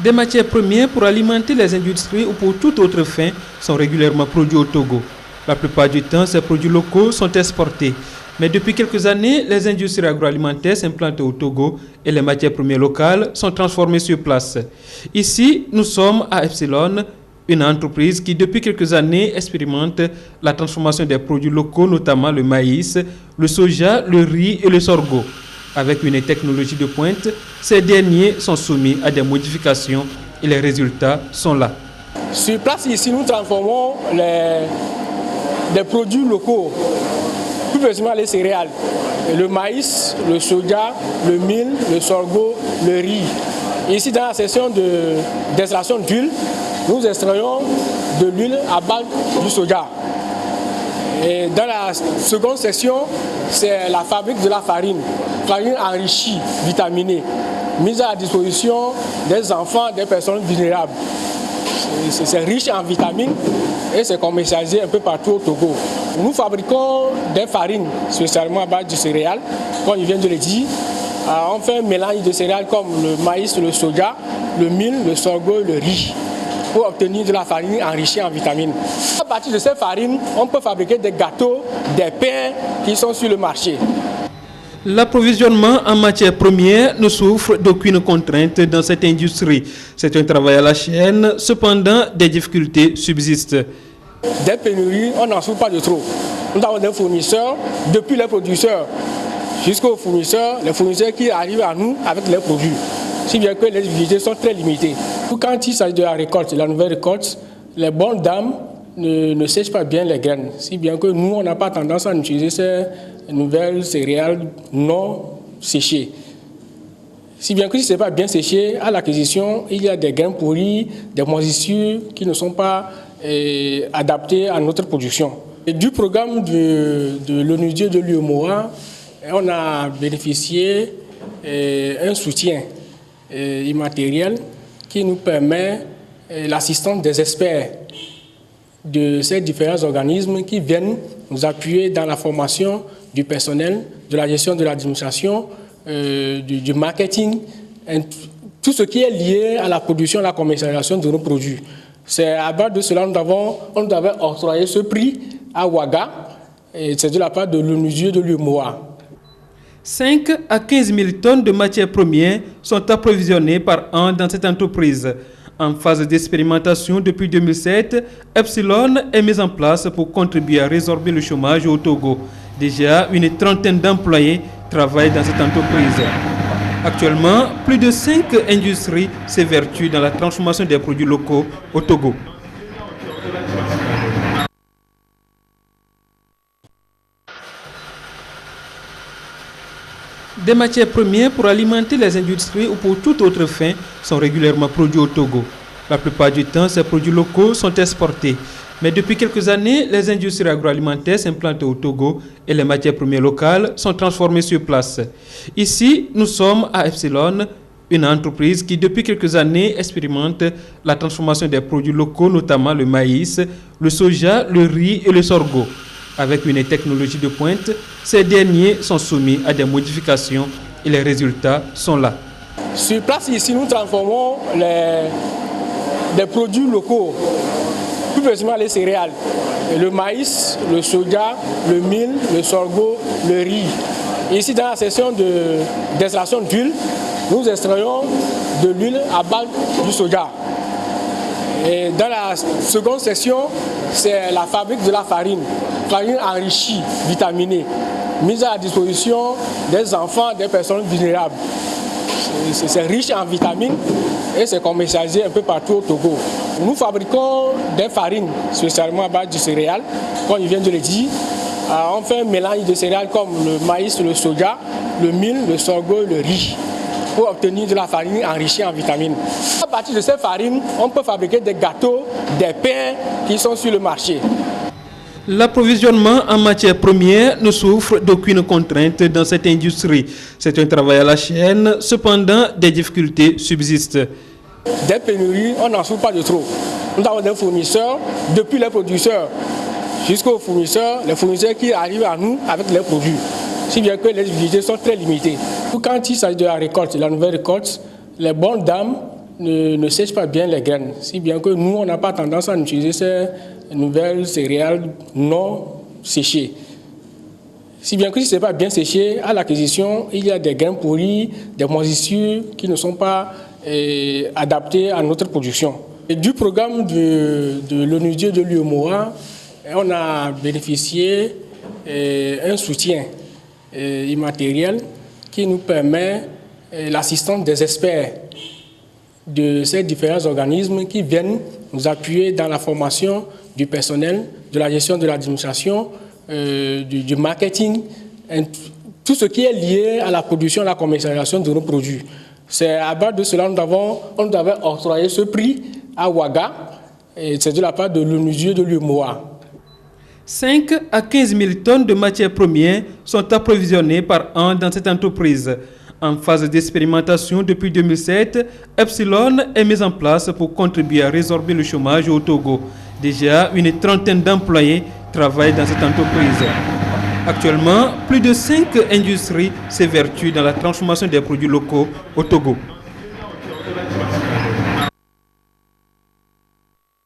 Des matières premières pour alimenter les industries ou pour toute autre fin sont régulièrement produits au Togo. La plupart du temps, ces produits locaux sont exportés. Mais depuis quelques années, les industries agroalimentaires s'implantent au Togo et les matières premières locales sont transformées sur place. Ici, nous sommes à Epsilon, une entreprise qui depuis quelques années expérimente la transformation des produits locaux, notamment le maïs, le soja, le riz et le sorgho. Avec une technologie de pointe, ces derniers sont soumis à des modifications et les résultats sont là. Sur place ici, nous transformons des produits locaux, plus précisément les céréales, le maïs, le soja, le mil, le sorgho, le riz. Ici, dans la section d'extraction d'huile, nous extrayons de l'huile à base du soja. Et dans la seconde section, c'est la fabrique de la farine enrichie, vitaminée, mise à la disposition des enfants, des personnes vulnérables. C'est riche en vitamines et c'est commercialisé un peu partout au Togo. Nous fabriquons des farines, spécialement à base de céréales, comme il vient de le dire. On fait un mélange de céréales comme le maïs, le soja, le mil, le sorgho et le riz, pour obtenir de la farine enrichie en vitamines. À partir de ces farines, on peut fabriquer des gâteaux, des pains qui sont sur le marché. L'approvisionnement en matières premières ne souffre d'aucune contrainte dans cette industrie. C'est un travail à la chaîne, cependant des difficultés subsistent. Des pénuries, on n'en souffre pas de trop. Nous avons des fournisseurs, depuis les producteurs jusqu'aux fournisseurs, les fournisseurs qui arrivent à nous avec les produits. Si bien que les difficultés sont très limitées. Quand il s'agit de la récolte, la nouvelle récolte, les bonnes dames ne sèchent pas bien les graines. Si bien que nous, on n'a pas tendance à utiliser ces nouvelles céréales non séchées. Si bien que si ce n'est pas bien séché, à l'acquisition, il y a des graines pourries, des moisissures qui ne sont pas adaptées à notre production. Et du programme de l'ONUDIE de l'UEMOA, on a bénéficié un soutien immatériel qui nous permet l'assistance des experts de ces différents organismes qui viennent nous appuyer dans la formation du personnel, de la gestion de l'administration, du marketing, tout ce qui est lié à la production et à la commercialisation de nos produits. C'est à base de cela on nous avait octroyé ce prix à Ouaga, et c'est de la part de l'ONUDIE de l'UEMOA. 5 à 15 000 tonnes de matières premières sont approvisionnées par an dans cette entreprise. En phase d'expérimentation depuis 2007, Epsilon est mise en place pour contribuer à résorber le chômage au Togo. Déjà, une trentaine d'employés travaillent dans cette entreprise. Actuellement, plus de 5 industries s'évertuent dans la transformation des produits locaux au Togo. Des matières premières pour alimenter les industries ou pour toute autre fin sont régulièrement produits au Togo. La plupart du temps, ces produits locaux sont exportés. Mais depuis quelques années, les industries agroalimentaires s'implantent au Togo et les matières premières locales sont transformées sur place. Ici, nous sommes à Epsilon, une entreprise qui depuis quelques années expérimente la transformation des produits locaux, notamment le maïs, le soja, le riz et le sorgho. Avec une technologie de pointe, ces derniers sont soumis à des modifications et les résultats sont là. Sur place ici, nous transformons des produits locaux, plus précisément les céréales, le maïs, le soja, le mil, le sorgho, le riz. Ici, dans la section d'extraction d'huile, nous extrayons de l'huile à base du soja. Et dans la seconde section, c'est la fabrique de la farine enrichie, vitaminée, mise à la disposition des enfants, des personnes vulnérables. C'est riche en vitamines et c'est commercialisé un peu partout au Togo. Nous fabriquons des farines, spécialement à base de céréales, comme il vient de le dire. On fait un mélange de céréales comme le maïs, le soja, le mil, le sorgho et le riz, pour obtenir de la farine enrichie en vitamines. À partir de ces farines, on peut fabriquer des gâteaux, des pains qui sont sur le marché. L'approvisionnement en matières premières ne souffre d'aucune contrainte dans cette industrie. C'est un travail à la chaîne, cependant des difficultés subsistent. Des pénuries, on n'en souffre pas de trop. Nous avons des fournisseurs, depuis les producteurs jusqu'aux fournisseurs, les fournisseurs qui arrivent à nous avec les produits. Si bien que les difficultés sont très limitées. Quand il s'agit de la récolte, la nouvelle récolte, les bonnes dames ne sèche pas bien les graines, si bien que nous, on n'a pas tendance à utiliser ces nouvelles céréales non séchées. Si bien que si ce n'est pas bien séché, à l'acquisition, il y a des graines pourries, des moisissures qui ne sont pas adaptées à notre production. Et du programme de l'ONUDIE de l'UEMOA, on a bénéficié un soutien immatériel qui nous permet l'assistance des experts de ces différents organismes qui viennent nous appuyer dans la formation du personnel, de la gestion de l'administration, du marketing, tout ce qui est lié à la production et à la commercialisation de nos produits. C'est à base de cela on nous avait octroyé ce prix à Ouaga, et c'est de la part de l'ONUDIE de l'UEMOA. 5 à 15 000 tonnes de matières premières sont approvisionnées par an dans cette entreprise. En phase d'expérimentation depuis 2007, Epsilon est mise en place pour contribuer à résorber le chômage au Togo. Déjà, une trentaine d'employés travaillent dans cette entreprise. Actuellement, plus de 5 industries s'évertuent dans la transformation des produits locaux au Togo.